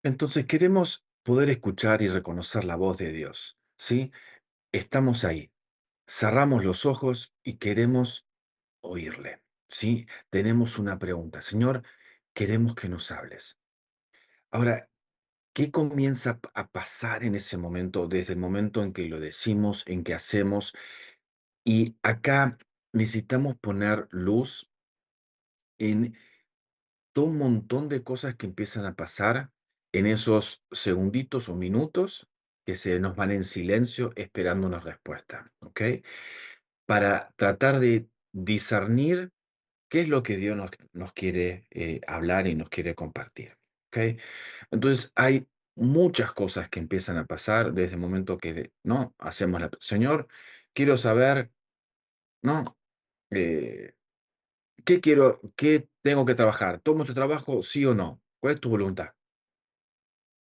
Entonces queremos poder escuchar y reconocer la voz de Dios, ¿sí? Estamos ahí, cerramos los ojos y queremos oírle, ¿sí? Tenemos una pregunta, Señor, queremos que nos hables. Ahora, ¿qué comienza a pasar en ese momento, desde el momento en que lo decimos, en que hacemos? Y acá necesitamos poner luz en todo un montón de cosas que empiezan a pasar en esos segunditos o minutos que se nos van en silencio esperando una respuesta, ¿ok? Para tratar de discernir qué es lo que Dios nos quiere hablar y nos quiere compartir, ¿ok? Entonces hay muchas cosas que empiezan a pasar desde el momento que, ¿no? Hacemos la... Señor, quiero saber, ¿no? Eh, ¿qué tengo que trabajar? ¿Tomo este trabajo, sí o no? ¿Cuál es tu voluntad?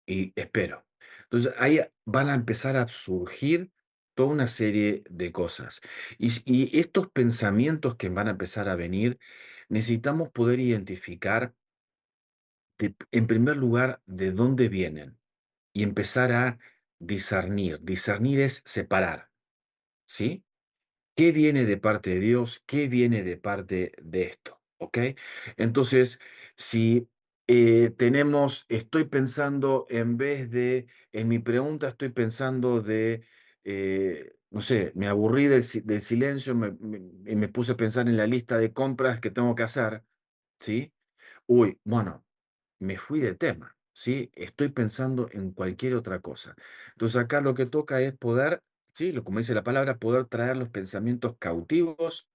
Y espero. Entonces, ahí van a empezar a surgir toda una serie de cosas. Y estos pensamientos que van a empezar a venir, necesitamos poder identificar, en primer lugar, de dónde vienen y empezar a discernir. Discernir es separar, ¿sí? ¿Qué viene de parte de Dios? ¿Qué viene de parte de esto? ¿Ok? Entonces, si estoy pensando, en mi pregunta estoy pensando no sé, me aburrí del silencio, y me puse a pensar en la lista de compras que tengo que hacer, ¿sí? Uy, bueno, me fui de tema, ¿sí? Estoy pensando en cualquier otra cosa. Entonces acá lo que toca es poder, sí, como dice la palabra, poder traer los pensamientos cautivos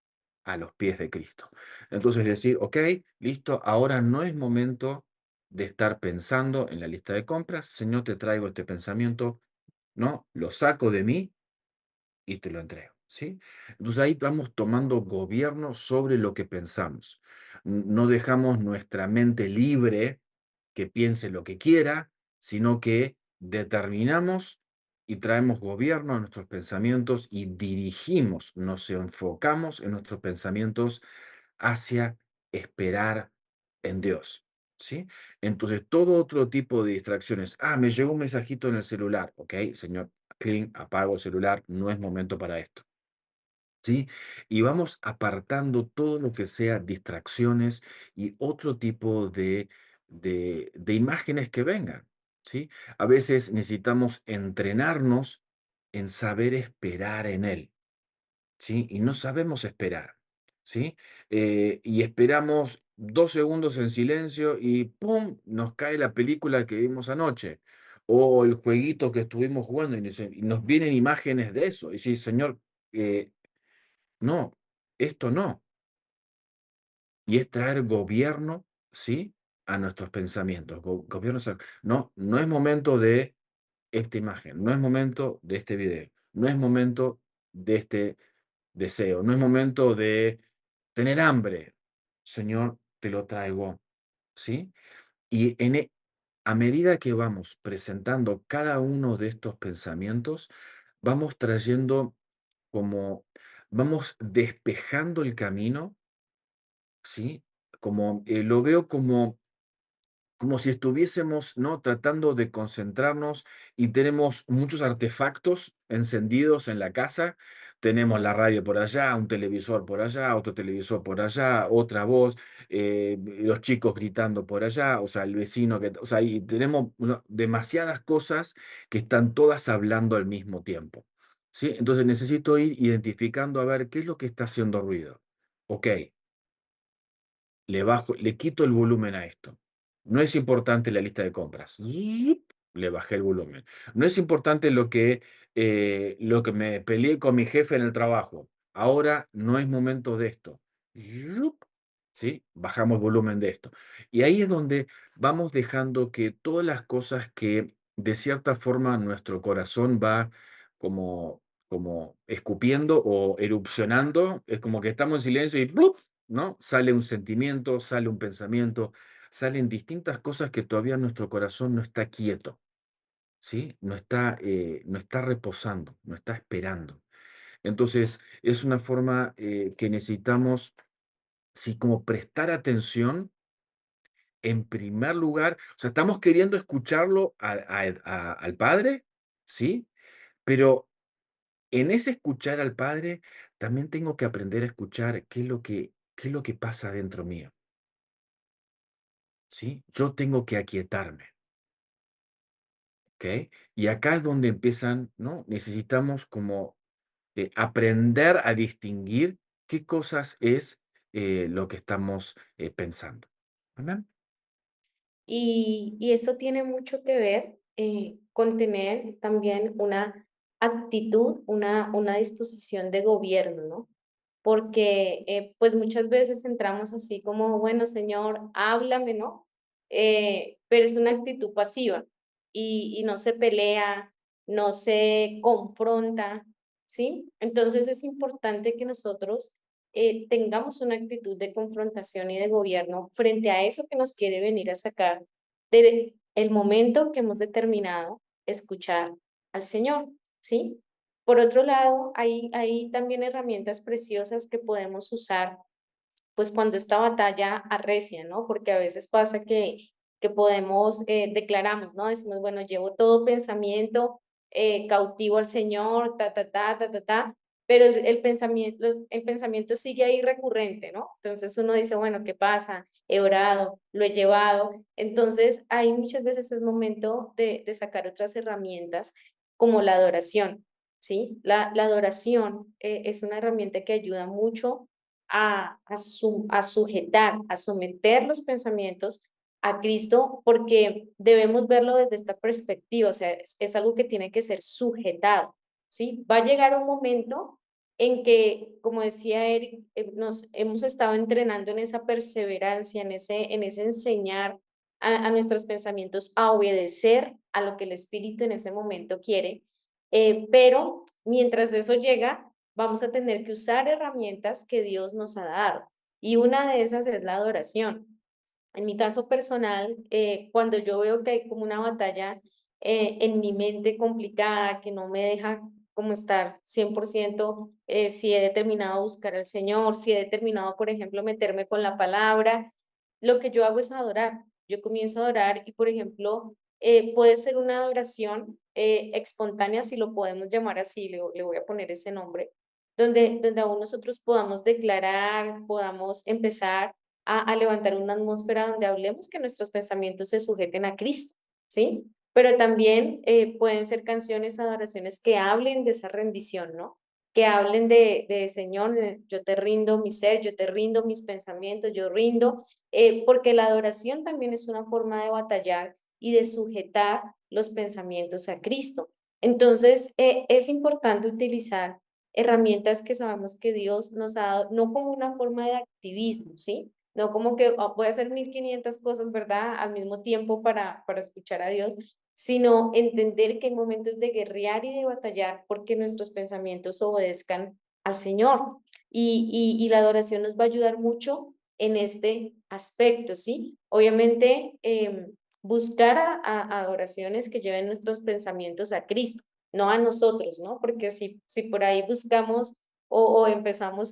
a los pies de Cristo. Entonces decir, ok, listo, ahora no es momento de estar pensando en la lista de compras, Señor, te traigo este pensamiento, no, lo saco de mí y te lo entrego, ¿sí? Entonces ahí vamos tomando gobierno sobre lo que pensamos. No dejamos nuestra mente libre que piense lo que quiera, sino que determinamos y traemos gobierno a nuestros pensamientos y dirigimos, nos enfocamos en nuestros pensamientos hacia esperar en Dios, ¿sí? Entonces, todo otro tipo de distracciones. Ah, me llegó un mensajito en el celular. Ok, señor, clean, apago el celular, no es momento para esto. ¿Sí? Y vamos apartando todo lo que sea distracciones y otro tipo de imágenes que vengan, ¿sí? A veces necesitamos entrenarnos en saber esperar en Él, ¿sí? Y no sabemos esperar, ¿sí? Y esperamos 2 segundos en silencio y ¡pum! Nos cae la película que vimos anoche o el jueguito que estuvimos jugando y nos vienen imágenes de eso. Y sí, Señor, eh, no, esto no. Y es traer gobierno, ¿sí? A nuestros pensamientos. Gobierno, no, no es momento de esta imagen, no es momento de este video, no es momento de este deseo, no es momento de tener hambre. Señor, te lo traigo, ¿sí? Y a medida que vamos presentando cada uno de estos pensamientos, vamos trayendo como, vamos despejando el camino, ¿sí? Como lo veo como si estuviésemos, ¿no? Tratando de concentrarnos y tenemos muchos artefactos encendidos en la casa. Tenemos la radio por allá, un televisor por allá, otro televisor por allá, otra voz, los chicos gritando por allá, o sea, el vecino que, o sea, y tenemos demasiadas cosas que están todas hablando al mismo tiempo, ¿sí? Entonces necesito ir identificando a ver qué es lo que está haciendo ruido. Ok, le quito el volumen a esto. No es importante la lista de compras. Zup, le bajé el volumen. No es importante lo que me peleé con mi jefe en el trabajo. Ahora no es momento de esto. Zup, ¿sí? Bajamos volumen de esto. Y ahí es donde vamos dejando que todas las cosas que de cierta forma nuestro corazón va como escupiendo o erupcionando, es como que estamos en silencio y ¡plup! ¿No? Sale un sentimiento, sale un pensamiento, salen distintas cosas que todavía nuestro corazón no está quieto, ¿sí? No está reposando, no está esperando. Entonces, es una forma que necesitamos, sí, como prestar atención en primer lugar, o sea, estamos queriendo escucharlo al Padre, ¿sí? Pero en ese escuchar al Padre, también tengo que aprender a escuchar qué es lo que pasa dentro mío, ¿sí? Yo tengo que aquietarme, ¿ok? Y acá es donde empiezan, ¿no? Necesitamos como aprender a distinguir qué cosas es lo que estamos pensando. ¿Amén? Y esto tiene mucho que ver con tener también una actitud, una disposición de gobierno, ¿no? Porque pues muchas veces entramos así como, bueno, Señor, háblame, ¿no? Pero es una actitud pasiva y no se pelea, no se confronta, ¿sí? Entonces es importante que nosotros tengamos una actitud de confrontación y de gobierno frente a eso que nos quiere venir a sacar de el momento que hemos determinado escuchar al Señor, ¿sí? Por otro lado, hay también herramientas preciosas que podemos usar pues cuando esta batalla arrecia, ¿no? Porque a veces pasa que podemos, declaramos, ¿no? Decimos, bueno, llevo todo pensamiento cautivo al Señor, pero el pensamiento sigue ahí recurrente, ¿no? Entonces uno dice, bueno, ¿qué pasa? He orado, lo he llevado. Entonces, hay muchas veces es momento de sacar otras herramientas como la adoración, ¿sí? La adoración es una herramienta que ayuda mucho a sujetar, a someter los pensamientos a Cristo, porque debemos verlo desde esta perspectiva, o sea, es algo que tiene que ser sujetado, ¿sí? Va a llegar un momento en que, como decía Eric, nos hemos estado entrenando en esa perseverancia, en ese enseñar a nuestros pensamientos a obedecer a lo que el Espíritu en ese momento quiere, pero mientras eso llega, vamos a tener que usar herramientas que Dios nos ha dado. Y una de esas es la adoración. En mi caso personal, cuando yo veo que hay como una batalla en mi mente complicada, que no me deja como estar 100%, si he determinado buscar al Señor, si he determinado, por ejemplo, meterme con la palabra, lo que yo hago es adorar. Yo comienzo a adorar y, por ejemplo, puede ser una adoración espontánea, si lo podemos llamar así, le voy a poner ese nombre, donde aún nosotros podamos declarar, podamos empezar a levantar una atmósfera donde hablemos que nuestros pensamientos se sujeten a Cristo, ¿sí? Pero también pueden ser canciones, adoraciones que hablen de esa rendición, ¿no? Que hablen de Señor, yo te rindo mi ser, yo te rindo mis pensamientos, yo rindo, porque la adoración también es una forma de batallar y de sujetar los pensamientos a Cristo. Entonces, es importante utilizar herramientas que sabemos que Dios nos ha dado, no como una forma de activismo, ¿sí? No como que voy a hacer 1500 cosas, ¿verdad? Al mismo tiempo para escuchar a Dios, sino entender que hay momentos de guerrear y de batallar porque nuestros pensamientos obedezcan al Señor. Y la adoración nos va a ayudar mucho en este aspecto, ¿sí? Obviamente, buscar a adoraciones que lleven nuestros pensamientos a Cristo, no a nosotros, ¿no? Porque si por ahí buscamos o empezamos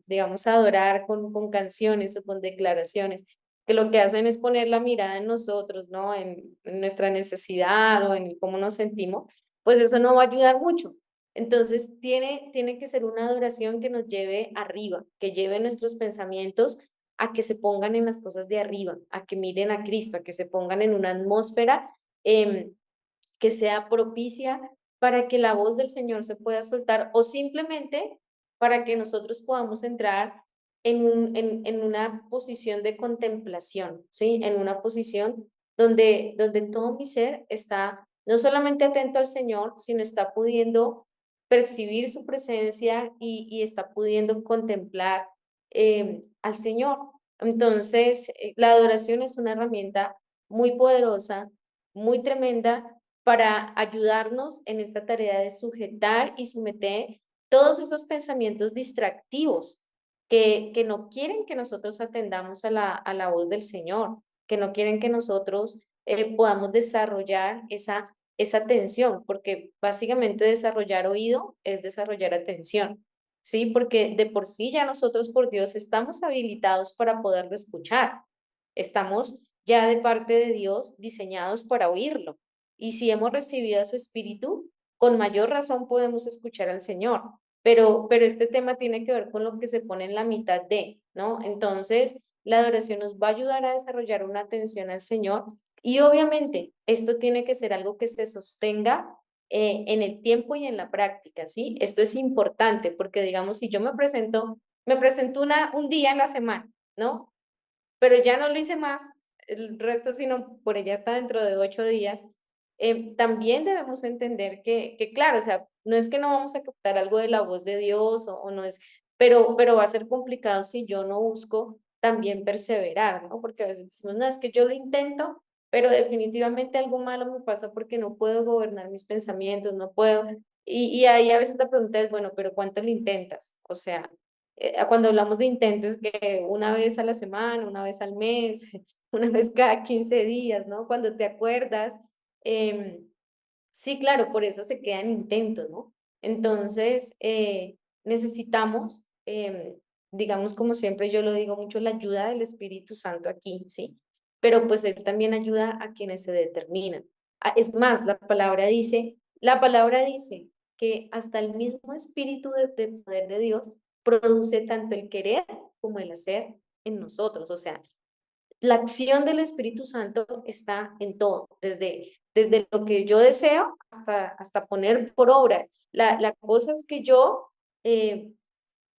digamos, a adorar con canciones o con declaraciones, que lo que hacen es poner la mirada en nosotros, ¿no? En nuestra necesidad o en cómo nos sentimos, pues eso no va a ayudar mucho. Entonces, tiene que ser una adoración que nos lleve arriba, que lleve nuestros pensamientos a que se pongan en las cosas de arriba, a que miren a Cristo, a que se pongan en una atmósfera que sea propicia para que la voz del Señor se pueda soltar o simplemente para que nosotros podamos entrar en una posición de contemplación, ¿sí? En una posición donde todo mi ser está no solamente atento al Señor, sino está pudiendo percibir su presencia y está pudiendo contemplar al Señor. Entonces, la adoración es una herramienta muy poderosa, muy tremenda para ayudarnos en esta tarea de sujetar y someter todos esos pensamientos distractivos que no quieren que nosotros atendamos a la voz del Señor, que no quieren que nosotros podamos desarrollar esa atención, porque básicamente desarrollar oído es desarrollar atención, ¿sí? Porque de por sí ya nosotros por Dios estamos habilitados para poderlo escuchar. estamos ya de parte de Dios diseñados para oírlo. Y si hemos recibido a su Espíritu, con mayor razón podemos escuchar al Señor. Pero este tema tiene que ver con lo que se pone en la mitad de, ¿no? Entonces, la adoración nos va a ayudar a desarrollar una atención al Señor y obviamente esto tiene que ser algo que se sostenga en el tiempo y en la práctica, ¿sí? Esto es importante porque, digamos, si yo me presento un día en la semana, ¿no? Pero ya no lo hice más, el resto, sino por ella está dentro de 8 días. También debemos entender que, claro, o sea, no es que no vamos a captar algo de la voz de Dios o no es, pero va a ser complicado si yo no busco también perseverar, ¿no? Porque a veces decimos, no, es que yo lo intento, pero definitivamente algo malo me pasa porque no puedo gobernar mis pensamientos, no puedo. Y ahí a veces la pregunta es, bueno, pero ¿cuánto lo intentas? O sea, cuando hablamos de intentos, que una vez a la semana, una vez al mes, una vez cada 15 días, ¿no? Cuando te acuerdas. em, sí, claro, por eso se quedan intentos, ¿no? Entonces, necesitamos, digamos, como siempre yo lo digo mucho, la ayuda del Espíritu Santo aquí, ¿sí? Pero pues Él también ayuda a quienes se determinan. Es más, la palabra dice que hasta el mismo Espíritu de poder de Dios produce tanto el querer como el hacer en nosotros. O sea, la acción del Espíritu Santo está en todo, desde lo que yo deseo hasta poner por obra. La cosa es que yo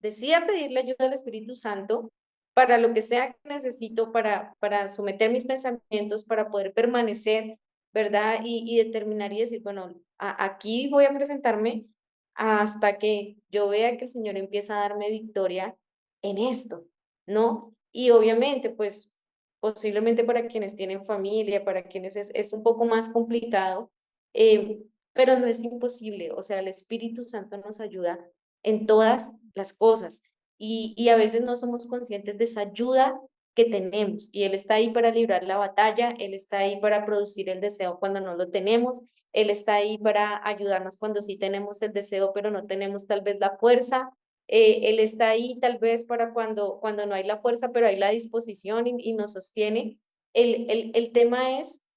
decida pedirle ayuda al Espíritu Santo para lo que sea que necesito para someter mis pensamientos, para poder permanecer, ¿verdad? Y determinar y decir, bueno, aquí voy a presentarme hasta que yo vea que el Señor empieza a darme victoria en esto, ¿no? Y obviamente, pues posiblemente para quienes tienen familia, para quienes es un poco más complicado, eh, pero no es imposible, o sea, el Espíritu Santo nos ayuda en todas las cosas y a veces no somos conscientes de esa ayuda que tenemos y Él está ahí para librar la batalla, Él está ahí para producir el deseo cuando no lo tenemos, Él está ahí para ayudarnos cuando sí tenemos el deseo pero no tenemos tal vez la fuerza, Él está ahí tal vez para cuando no hay la fuerza pero hay la disposición y nos sostiene. El tema es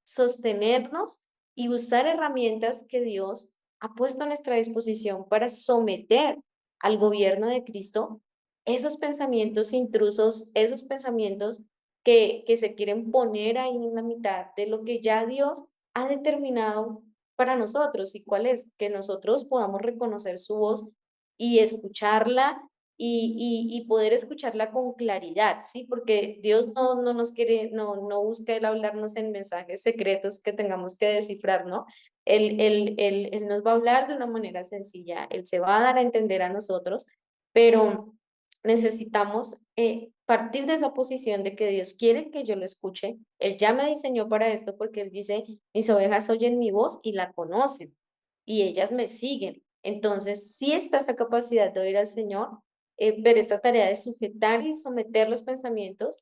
sostenernos y usar herramientas que Dios ha puesto a nuestra disposición para someter al gobierno de Cristo esos pensamientos intrusos, esos pensamientos que se quieren poner ahí en la mitad de lo que ya Dios ha determinado para nosotros. ¿Y cuál es? Que nosotros podamos reconocer su voz y escucharla y poder escucharla con claridad, ¿sí? Porque Dios no nos quiere, no busca el hablarnos en mensajes secretos que tengamos que descifrar, ¿no? Él nos va a hablar de una manera sencilla, Él se va a dar a entender a nosotros, pero necesitamos partir de esa posición de que Dios quiere que yo lo escuche. Él ya me diseñó para esto porque Él dice, mis ovejas oyen mi voz y la conocen y ellas me siguen. Entonces, sí está esa capacidad de oír al Señor, pero esta tarea de sujetar y someter los pensamientos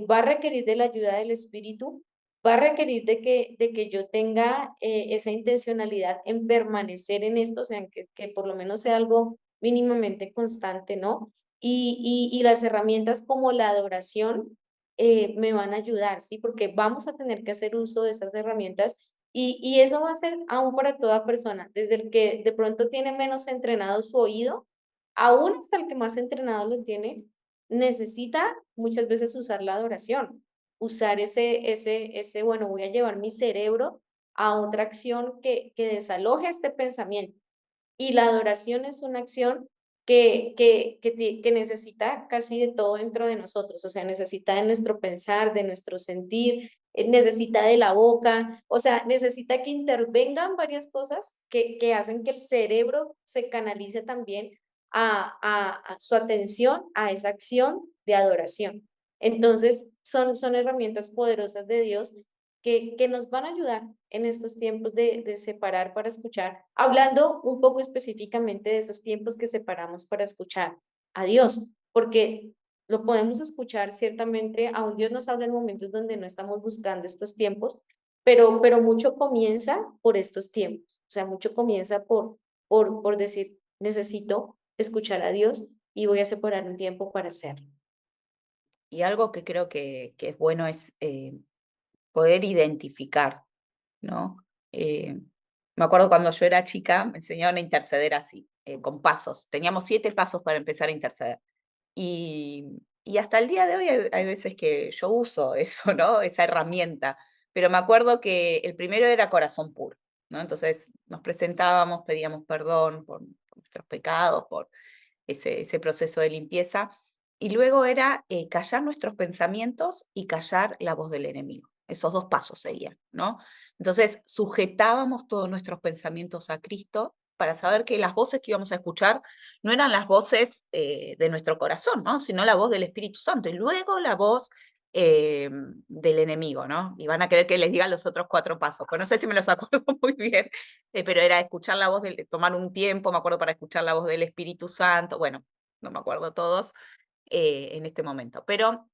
va a requerir de la ayuda del Espíritu, va a requerir de que yo tenga esa intencionalidad en permanecer en esto, o sea, que por lo menos sea algo mínimamente constante, ¿no? Y las herramientas como la adoración me van a ayudar, ¿sí? Porque vamos a tener que hacer uso de esas herramientas y eso va a ser aún para toda persona, desde el que de pronto tiene menos entrenado su oído, aún hasta el que más entrenado lo tiene, necesita muchas veces usar la adoración, usar bueno, voy a llevar mi cerebro a otra acción que desaloje este pensamiento. Y la adoración es una acción que necesita casi de todo dentro de nosotros, o sea, necesita de nuestro pensar, de nuestro sentir, necesita de la boca, o sea, necesita que intervengan varias cosas que hacen que el cerebro se canalice también a su atención a esa acción de adoración. Entonces, son herramientas poderosas de Dios que nos van a ayudar en estos tiempos de separar para escuchar, hablando un poco específicamente de esos tiempos que separamos para escuchar a Dios, porque lo podemos escuchar ciertamente, aún Dios nos habla en momentos donde no estamos buscando estos tiempos, pero mucho comienza por estos tiempos, o sea, mucho comienza por decir, necesito escuchar a Dios y voy a separar un tiempo para hacerlo. Y algo que creo que es bueno es poder identificar, ¿no? Eh, Me acuerdo cuando yo era chica, me enseñaron a interceder así, con pasos. Teníamos 7 pasos para empezar a interceder. Y hasta el día de hoy hay veces que yo uso eso, ¿no? Esa herramienta. Pero me acuerdo que el primero era corazón puro, ¿no? Entonces nos presentábamos, pedíamos perdón por nuestros pecados, por ese proceso de limpieza. Y luego era callar nuestros pensamientos y callar la voz del enemigo. Esos 2 pasos seguían, ¿no? Entonces sujetábamos todos nuestros pensamientos a Cristo para saber que las voces que íbamos a escuchar no eran las voces de nuestro corazón, ¿no? Sino la voz del Espíritu Santo y luego la voz del enemigo, ¿no? Y van a querer que les diga los otros 4 pasos, pues no sé si me los acuerdo muy bien, pero era escuchar la voz, tomar un tiempo, me acuerdo, para escuchar la voz del Espíritu Santo, bueno, no me acuerdo todos en este momento, pero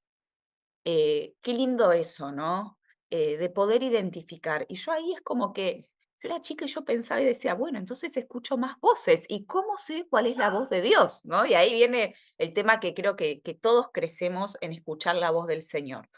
qué lindo eso, ¿no? De poder identificar. Y yo ahí es como que yo era chica y yo pensaba y decía, bueno, entonces escucho más voces. ¿Y cómo sé cuál es la voz de Dios? ¿No? Y ahí viene el tema que creo que todos crecemos en escuchar la voz del Señor.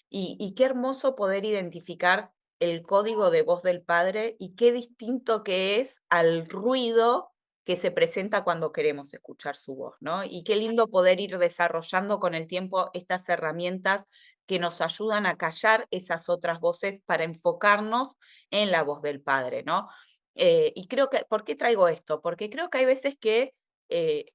Y qué hermoso poder identificar el código de voz del Padre y qué distinto que es al ruido que se presenta cuando queremos escuchar su voz, ¿no? Y qué lindo poder ir desarrollando con el tiempo estas herramientas que nos ayudan a callar esas otras voces para enfocarnos en la voz del Padre, ¿no? Y creo que, ¿por qué traigo esto? Porque creo que hay veces que eh,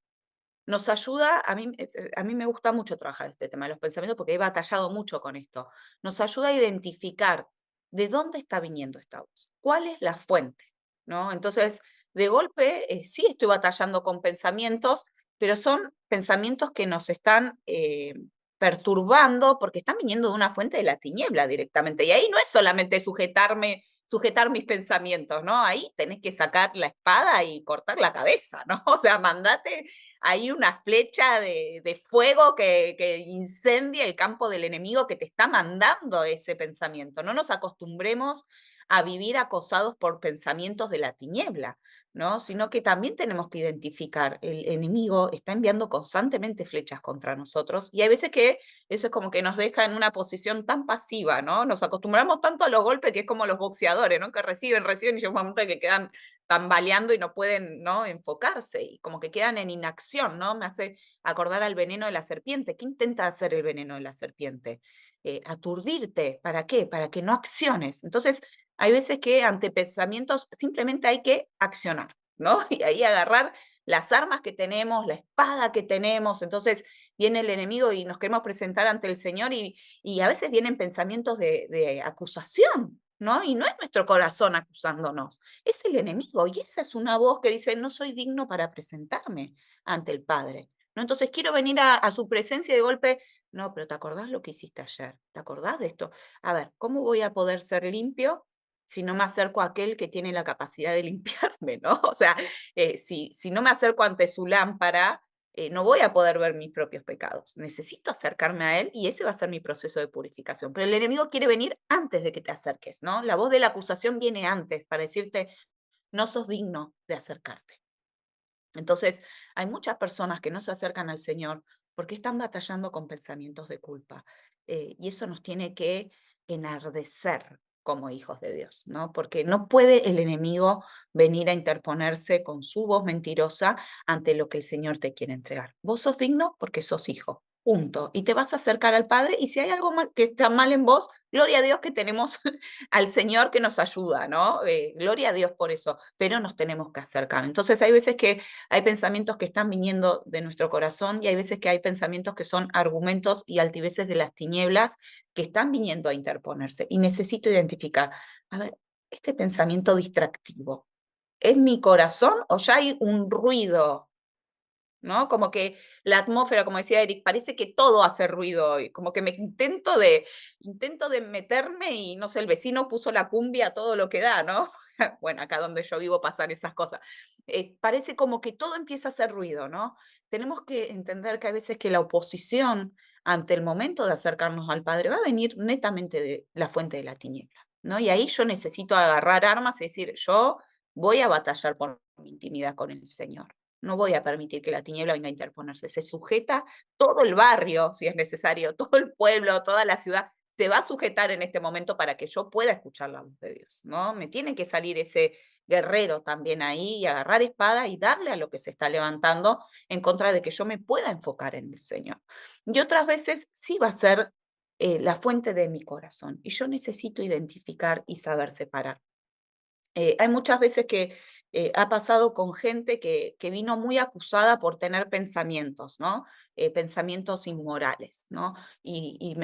nos ayuda, a mí me gusta mucho trabajar este tema de los pensamientos porque he batallado mucho con esto. Nos ayuda a identificar de dónde está viniendo esta voz, cuál es la fuente, ¿no? Entonces, de golpe, sí estoy batallando con pensamientos, pero son pensamientos que nos están perturbando porque están viniendo de una fuente de la tiniebla directamente. Y ahí no es solamente sujetar mis pensamientos, ¿no? Ahí tenés que sacar la espada y cortar la cabeza, ¿no? O sea, mandate hay una flecha de fuego que incendia el campo del enemigo que te está mandando ese pensamiento. No nos acostumbremos a vivir acosados por pensamientos de la tiniebla, ¿no? Sino que también tenemos que identificar, el enemigo está enviando constantemente flechas contra nosotros y hay veces que eso es como que nos deja en una posición tan pasiva, ¿no? Nos acostumbramos tanto a los golpes que es como los boxeadores, ¿no? Que reciben y llega un momento que quedan tambaleando y no pueden, ¿no? Enfocarse y como que quedan en inacción, ¿no? Me hace acordar al veneno de la serpiente. ¿Qué intenta hacer el veneno de la serpiente? Aturdirte. ¿Para qué? Para que no acciones. Entonces, hay veces que ante pensamientos simplemente hay que accionar, ¿no? Y ahí agarrar las armas que tenemos, la espada que tenemos. Entonces viene el enemigo y nos queremos presentar ante el Señor y a veces vienen pensamientos de acusación, ¿no? Y no es nuestro corazón acusándonos, es el enemigo. Y esa es una voz que dice, no soy digno para presentarme ante el Padre, ¿no? Entonces quiero venir a su presencia y de golpe, no, pero ¿te acordás lo que hiciste ayer? ¿Te acordás de esto? A ver, ¿cómo voy a poder ser limpio si no me acerco a aquel que tiene la capacidad de limpiarme, ¿no? O sea, si no me acerco ante su lámpara, no voy a poder ver mis propios pecados. Necesito acercarme a Él y ese va a ser mi proceso de purificación. Pero el enemigo quiere venir antes de que te acerques, ¿no? La voz de la acusación viene antes para decirte, no sos digno de acercarte. Entonces, hay muchas personas que no se acercan al Señor porque están batallando con pensamientos de culpa. Y eso nos tiene que enardecer como hijos de Dios, ¿no? Porque no puede el enemigo venir a interponerse con su voz mentirosa ante lo que el Señor te quiere entregar. Vos sos digno porque sos hijo. Punto. Y te vas a acercar al Padre y si hay algo que está mal en vos, gloria a Dios que tenemos al Señor que nos ayuda, ¿no? Gloria a Dios por eso, pero nos tenemos que acercar. Entonces hay veces que hay pensamientos que están viniendo de nuestro corazón y hay veces que hay pensamientos que son argumentos y altiveces de las tinieblas que están viniendo a interponerse. Y necesito identificar, a ver, este pensamiento distractivo, ¿es mi corazón o ya hay un ruido? ¿No? Como que la atmósfera, como decía Eric, parece que todo hace ruido hoy, como que me intento de meterme y no sé, el vecino puso la cumbia a todo lo que da, ¿no? Bueno, acá donde yo vivo pasan esas cosas. Parece como que todo empieza a hacer ruido, ¿no? Tenemos que entender que a veces que la oposición ante el momento de acercarnos al Padre va a venir netamente de la fuente de la tiniebla, ¿no? Y ahí yo necesito agarrar armas y decir, yo voy a batallar por mi intimidad con el Señor. No voy a permitir que la tiniebla venga a interponerse. Se sujeta todo el barrio, si es necesario, todo el pueblo, toda la ciudad, se va a sujetar en este momento para que yo pueda escuchar la voz de Dios, ¿no? Me tiene que salir ese guerrero también ahí y agarrar espada y darle a lo que se está levantando en contra de que yo me pueda enfocar en el Señor. Y otras veces sí va a ser la fuente de mi corazón y yo necesito identificar y saber separar. Hay muchas veces que ha pasado con gente que vino muy acusada por tener pensamientos, ¿no? Pensamientos inmorales, ¿no? Y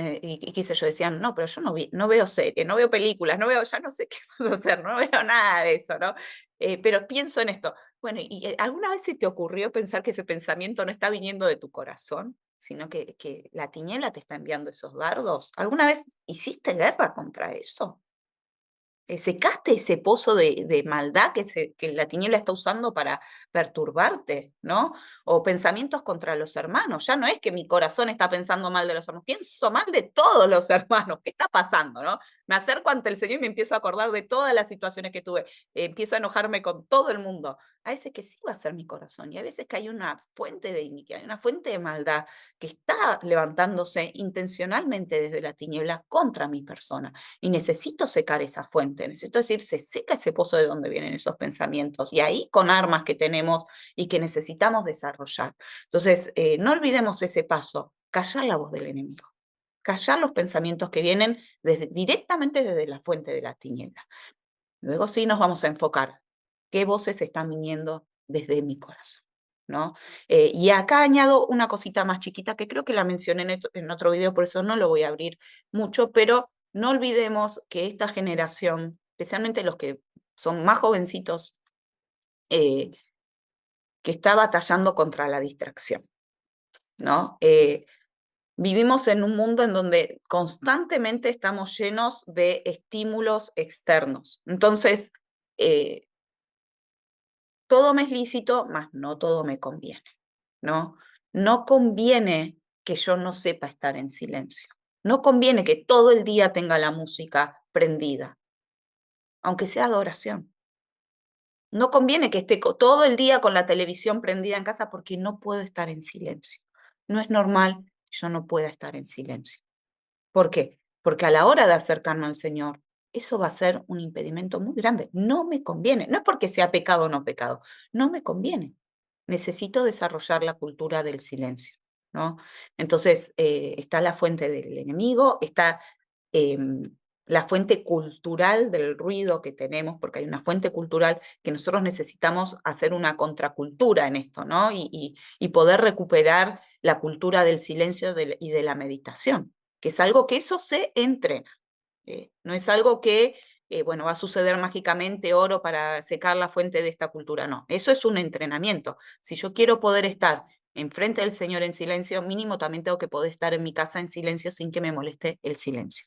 qué sé yo, decían, no, pero yo no veo series, no veo películas, no veo, ya no sé qué vas a hacer, no veo nada de eso, ¿no? Pero pienso en esto. Bueno, ¿y alguna vez se te ocurrió pensar que ese pensamiento no está viniendo de tu corazón, sino que la tiniebla te está enviando esos dardos? ¿Alguna vez hiciste guerra contra eso? ¿Secaste ese pozo de maldad que la tiniebla está usando para perturbarte, ¿no? O pensamientos contra los hermanos. Ya no es que mi corazón está pensando mal de los hermanos, pienso mal de todos los hermanos. ¿Qué está pasando, no? Me acerco ante el Señor y me empiezo a acordar de todas las situaciones que tuve. Empiezo a enojarme con todo el mundo. A veces que sí va a ser mi corazón y a veces que hay una fuente de iniquidad, hay una fuente de maldad que está levantándose intencionalmente desde la tiniebla contra mi persona y necesito secar esa fuente, necesito decir, se seca ese pozo de donde vienen esos pensamientos y ahí con armas que tenemos y que necesitamos desarrollar. Entonces, no olvidemos ese paso, callar la voz del enemigo, callar los pensamientos que vienen directamente desde la fuente de la tiniebla. Luego sí nos vamos a enfocar qué voces están viniendo desde mi corazón, ¿no? Y acá añado una cosita más chiquita que creo que la mencioné en otro video, por eso no lo voy a abrir mucho, pero no olvidemos que esta generación, especialmente los que son más jovencitos, eh, que está batallando contra la distracción, ¿no? Vivimos en un mundo en donde constantemente estamos llenos de estímulos externos. Entonces, eh, todo me es lícito, mas no todo me conviene, ¿no? No conviene que yo no sepa estar en silencio. No conviene que todo el día tenga la música prendida, aunque sea adoración. No conviene que esté todo el día con la televisión prendida en casa porque no puedo estar en silencio. No es normal que yo no pueda estar en silencio. ¿Por qué? Porque a la hora de acercarme al Señor, eso va a ser un impedimento muy grande. No me conviene. No es porque sea pecado o no pecado. No me conviene. Necesito desarrollar la cultura del silencio, ¿no? Entonces, está la fuente del enemigo, está la fuente cultural del ruido que tenemos, porque hay una fuente cultural que nosotros necesitamos hacer una contracultura en esto, ¿no? Y poder recuperar la cultura del silencio y de la meditación, que es algo que eso se entrena. No es algo que, bueno, va a suceder mágicamente oro para secar la fuente de esta cultura, no. Eso es un entrenamiento. Si yo quiero poder estar enfrente del Señor en silencio, mínimo también tengo que poder estar en mi casa en silencio sin que me moleste el silencio.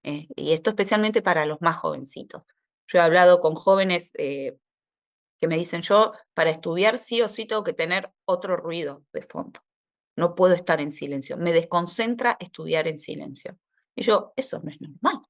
Y esto especialmente para los más jovencitos. Yo he hablado con jóvenes que me dicen, yo para estudiar sí o sí tengo que tener otro ruido de fondo. No puedo estar en silencio. Me desconcentra estudiar en silencio. Y yo, eso no es normal,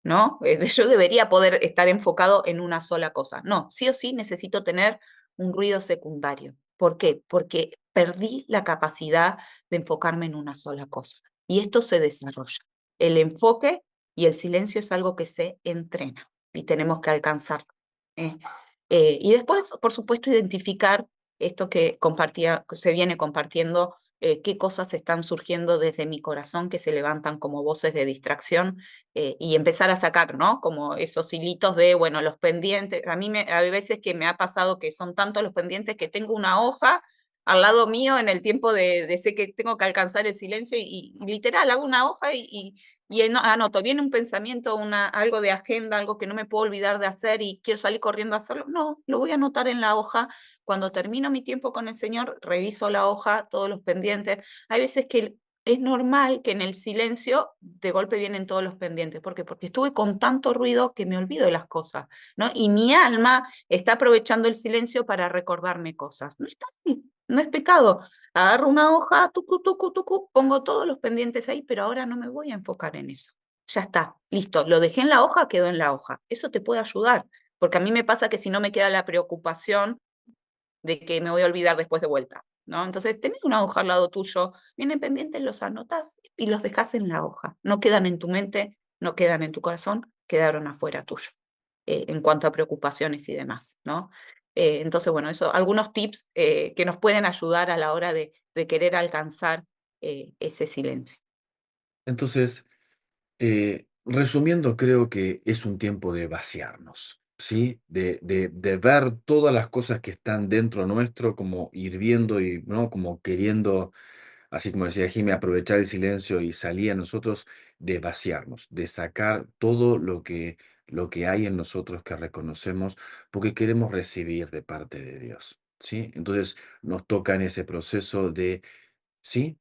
¿no? Yo debería poder estar enfocado en una sola cosa. No, sí o sí necesito tener un ruido secundario. ¿Por qué? Porque perdí la capacidad de enfocarme en una sola cosa. Y esto se desarrolla. El enfoque y el silencio es algo que se entrena y tenemos que alcanzarlo. ¿eh? Y después, por supuesto, identificar esto que se viene compartiendo, qué cosas están surgiendo desde mi corazón que se levantan como voces de distracción y empezar a sacar, ¿no? Como esos hilitos de, bueno, los pendientes. Hay veces que me ha pasado que son tantos los pendientes que tengo una hoja al lado mío en el tiempo de sé que tengo que alcanzar el silencio y literal hago una hoja y anoto, viene un pensamiento, algo de agenda, algo que no me puedo olvidar de hacer y quiero salir corriendo a hacerlo. No, lo voy a anotar en la hoja. Cuando termino mi tiempo con el Señor, reviso la hoja, todos los pendientes. Hay veces que es normal que en el silencio de golpe vienen todos los pendientes. ¿Por qué? Porque estuve con tanto ruido que me olvido de las cosas, ¿no? Y mi alma está aprovechando el silencio para recordarme cosas. No está bien, no es pecado. Agarro una hoja, tucu, tucu, tucu, pongo todos los pendientes ahí, pero ahora no me voy a enfocar en eso. Ya está, listo. Lo dejé en la hoja, quedó en la hoja. Eso te puede ayudar, porque a mí me pasa que si no me queda la preocupación de que me voy a olvidar después de vuelta, ¿no? Entonces, tenés una hoja al lado tuyo, vienen pendientes, los anotás y los dejás en la hoja. No quedan en tu mente, no quedan en tu corazón, quedaron afuera tuyo, en cuanto a preocupaciones y demás, ¿no? Entonces, bueno, eso, algunos tips que nos pueden ayudar a la hora de querer alcanzar ese silencio. Entonces, resumiendo, creo que es un tiempo de vaciarnos, ¿sí? De ver todas las cosas que están dentro nuestro como hirviendo y, ¿no? Como queriendo, así como decía Jimmy, aprovechar el silencio y salir a nosotros, de vaciarnos, de sacar todo lo que hay en nosotros que reconocemos, porque queremos recibir de parte de Dios, ¿sí? Entonces nos toca en ese proceso de, ¿sí?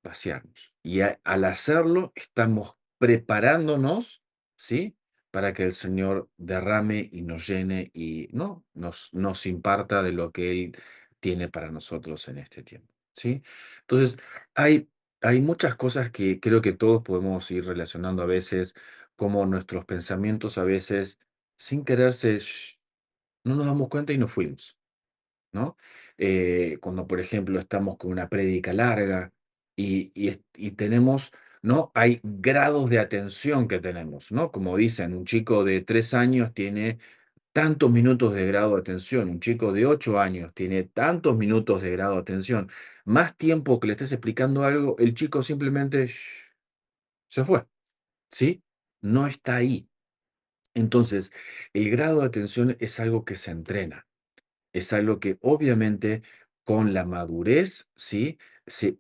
Vaciarnos. Y al hacerlo, estamos preparándonos, ¿sí? Para que el Señor derrame y nos llene y, ¿no? Nos imparta de lo que Él tiene para nosotros en este tiempo, ¿sí? Entonces, hay, hay muchas cosas que creo que todos podemos ir relacionando a veces, como nuestros pensamientos a veces, sin quererse, no nos damos cuenta y nos fuimos. ¿No? Cuando, por ejemplo, estamos con una prédica larga y tenemos, ¿no? Hay grados de atención que tenemos, ¿no? Como dicen, un chico de 3 años tiene tantos minutos de grado de atención, un chico de 8 años tiene tantos minutos de grado de atención. Más tiempo que le estés explicando algo, el chico simplemente se fue, ¿sí? No está ahí. Entonces, el grado de atención es algo que se entrena. Es algo que obviamente con la madurez, ¿sí?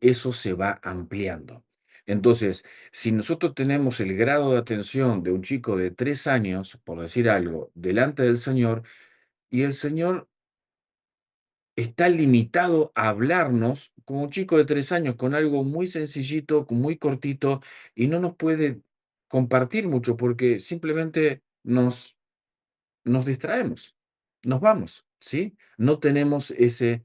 Eso se va ampliando. Entonces, si nosotros tenemos el grado de atención de un chico de 3 años, por decir algo, delante del Señor, y el Señor está limitado a hablarnos como un chico de 3 años con algo muy sencillito, muy cortito, y no nos puede compartir mucho porque simplemente nos distraemos, nos vamos, ¿sí? No tenemos esa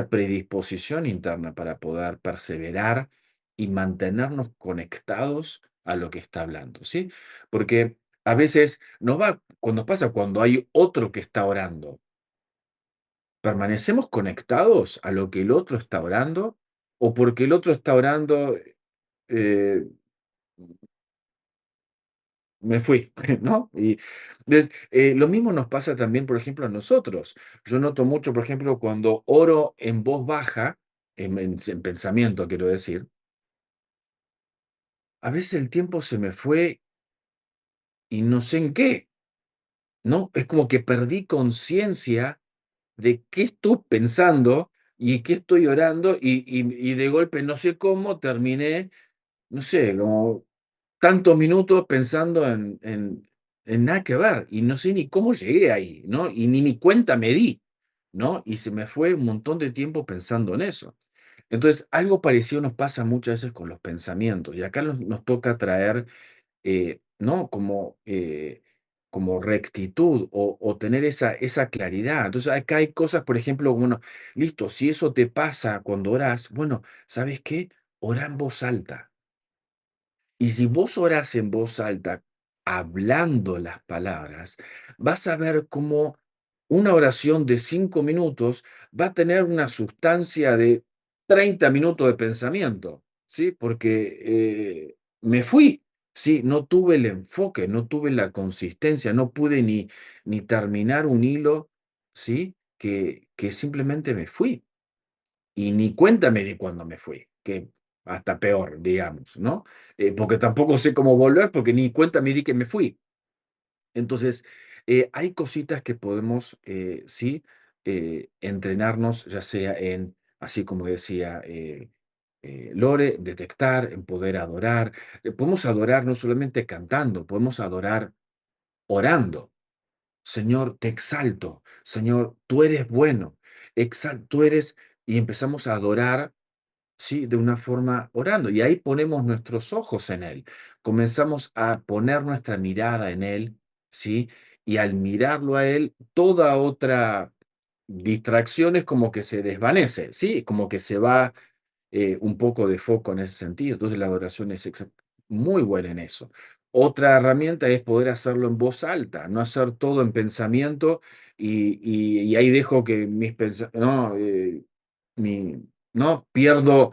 predisposición interna para poder perseverar y mantenernos conectados a lo que está hablando, ¿sí? Porque a veces cuando pasa cuando hay otro que está orando, ¿permanecemos conectados a lo que el otro está orando? ¿O porque el otro está orando, eh, me fui, ¿no? Y entonces, lo mismo nos pasa también, por ejemplo, a nosotros. Yo noto mucho, por ejemplo, cuando oro en voz baja, en pensamiento, quiero decir, a veces el tiempo se me fue y no sé en qué, ¿no? Es como que perdí conciencia de qué estoy pensando y qué estoy orando y de golpe, no sé cómo, terminé, no sé, como tantos minutos pensando en nada que ver, y no sé ni cómo llegué ahí, ¿no? Y ni mi cuenta me di, ¿no? Y se me fue un montón de tiempo pensando en eso. Entonces, algo parecido nos pasa muchas veces con los pensamientos, y acá nos toca traer, ¿no? Como rectitud o tener esa claridad. Entonces, acá hay cosas, por ejemplo, bueno, listo, si eso te pasa cuando orás, bueno, ¿sabes qué? Ora en voz alta. Y si vos orás en voz alta, hablando las palabras, vas a ver cómo una oración de 5 minutos va a tener una sustancia de 30 minutos de pensamiento, ¿sí? Porque me fui, ¿sí? No tuve el enfoque, no tuve la consistencia, no pude ni terminar un hilo, ¿sí? Que simplemente me fui. Y ni cuenta me di cuando me fui, que hasta peor, digamos, ¿no? Porque tampoco sé cómo volver, porque ni cuenta me di que me fui. Entonces, hay cositas que podemos, sí, entrenarnos, ya sea en, así como decía Lore, detectar, en poder adorar. Podemos adorar no solamente cantando, podemos adorar orando. Señor, te exalto. Señor, tú eres bueno. Tú eres, y empezamos a adorar, sí, de una forma orando. Y ahí ponemos nuestros ojos en Él. Comenzamos a poner nuestra mirada en Él, sí. Y al mirarlo a Él, toda otra distracción es como que se desvanece, sí, como que se va un poco de foco en ese sentido. Entonces la adoración es muy buena en eso. Otra herramienta es poder hacerlo en voz alta, no hacer todo en pensamiento y ahí dejo que mis pensamientos, no, no pierdo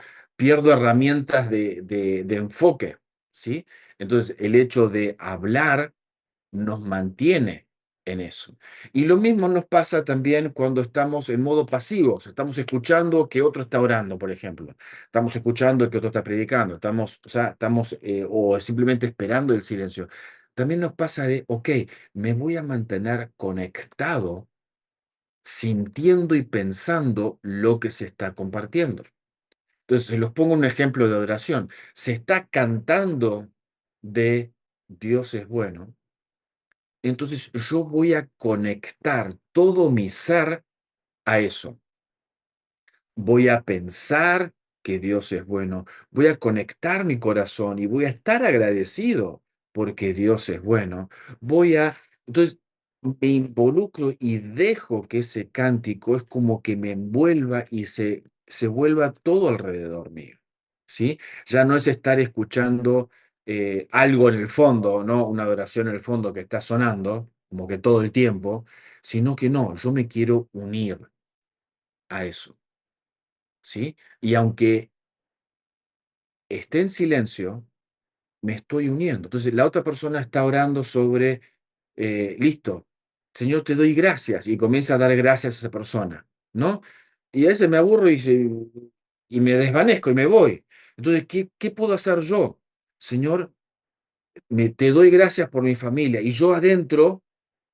herramientas de enfoque, ¿sí? Entonces, el hecho de hablar nos mantiene en eso. Y lo mismo nos pasa también cuando estamos en modo pasivo, estamos escuchando que otro está orando, por ejemplo, estamos escuchando que otro está predicando, o simplemente esperando el silencio. También nos pasa de, ok, me voy a mantener conectado, sintiendo y pensando lo que se está compartiendo. Entonces, se los pongo un ejemplo de adoración. Se está cantando de Dios es bueno, entonces yo voy a conectar todo mi ser a eso. Voy a pensar que Dios es bueno, voy a conectar mi corazón y voy a estar agradecido porque Dios es bueno. Entonces me involucro y dejo que ese cántico es como que me envuelva y se vuelva todo alrededor mío, ¿sí? Ya no es estar escuchando algo en el fondo, ¿no? Una adoración en el fondo que está sonando, como que todo el tiempo, sino que no, yo me quiero unir a eso. ¿Sí? Y aunque esté en silencio, me estoy uniendo. Entonces, la otra persona está orando sobre, listo, Señor, te doy gracias, y comienza a dar gracias a esa persona, ¿no? Y a veces me aburro y me desvanezco y me voy. Entonces, ¿qué puedo hacer yo? Señor, te doy gracias por mi familia, y yo adentro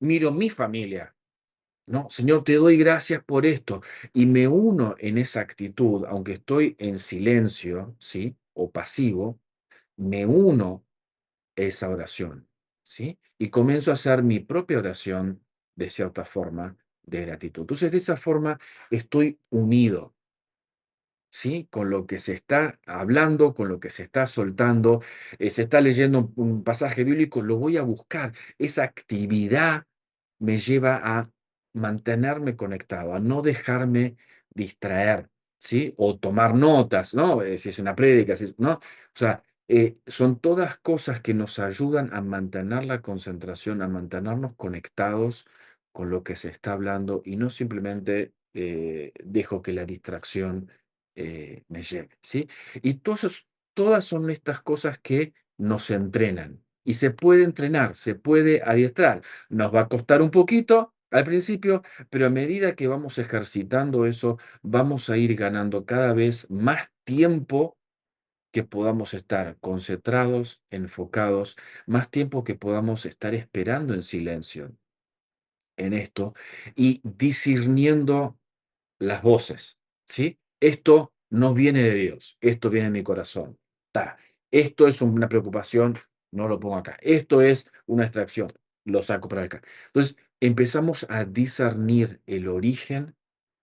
miro mi familia. No, Señor, te doy gracias por esto. Y me uno en esa actitud, aunque estoy en silencio, ¿sí? O pasivo, me uno a esa oración, ¿sí? Y comienzo a hacer mi propia oración de cierta forma de gratitud. Entonces, de esa forma estoy unido, ¿sí? Con lo que se está hablando, con lo que se está soltando, se está leyendo un pasaje bíblico, lo voy a buscar. Esa actividad me lleva a mantenerme conectado, a no dejarme distraer, ¿sí? O tomar notas, ¿no? Si es una prédica, ¿no? O sea, son todas cosas que nos ayudan a mantener la concentración, a mantenernos conectados con lo que se está hablando y no simplemente dejo que la distracción me lleve, ¿sí? Y todas son estas cosas que nos entrenan. Y se puede entrenar, se puede adiestrar. Nos va a costar un poquito al principio, pero a medida que vamos ejercitando eso, vamos a ir ganando cada vez más tiempo que podamos estar concentrados, enfocados, más tiempo que podamos estar esperando en silencio en esto y discerniendo las voces, ¿sí? Esto no viene de Dios, esto viene de mi corazón. Ta. Esto es una preocupación, no lo pongo acá. Esto es una extracción, lo saco para acá. Entonces, empezamos a discernir el origen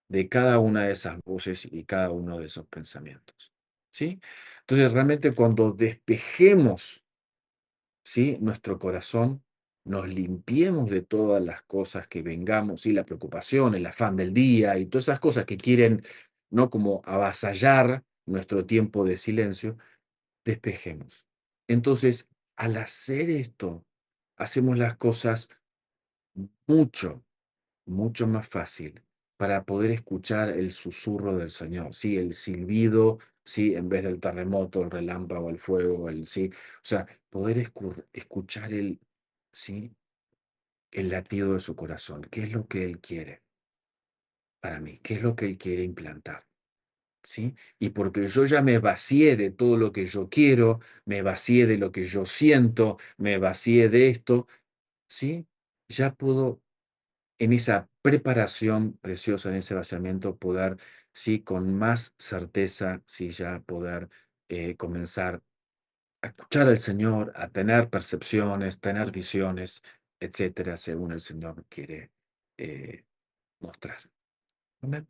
de cada una de esas voces y cada uno de esos pensamientos, ¿sí? Entonces, realmente cuando despejemos, ¿sí? Nuestro corazón, nos limpiemos de todas las cosas que vengamos, ¿sí? La preocupación, el afán del día y todas esas cosas que quieren, ¿no? Como avasallar nuestro tiempo de silencio, despejemos. Entonces, al hacer esto, hacemos las cosas mucho, mucho más fácil para poder escuchar el susurro del Señor, ¿sí? El silbido, ¿sí? En vez del terremoto, el relámpago, el fuego, ¿sí? O sea, poder escuchar ¿sí? El latido de su corazón. ¿Qué es lo que Él quiere para mí? ¿Qué es lo que Él quiere implantar? ¿Sí? Y porque yo ya me vacié de todo lo que yo quiero, me vacié de lo que yo siento, me vacié de esto, ¿sí? Ya puedo en esa preparación preciosa, en ese vaciamiento, poder, sí, con más certeza, sí, ya poder comenzar a escuchar al Señor, a tener percepciones, tener visiones, etcétera, según el Señor quiere mostrar. Amén.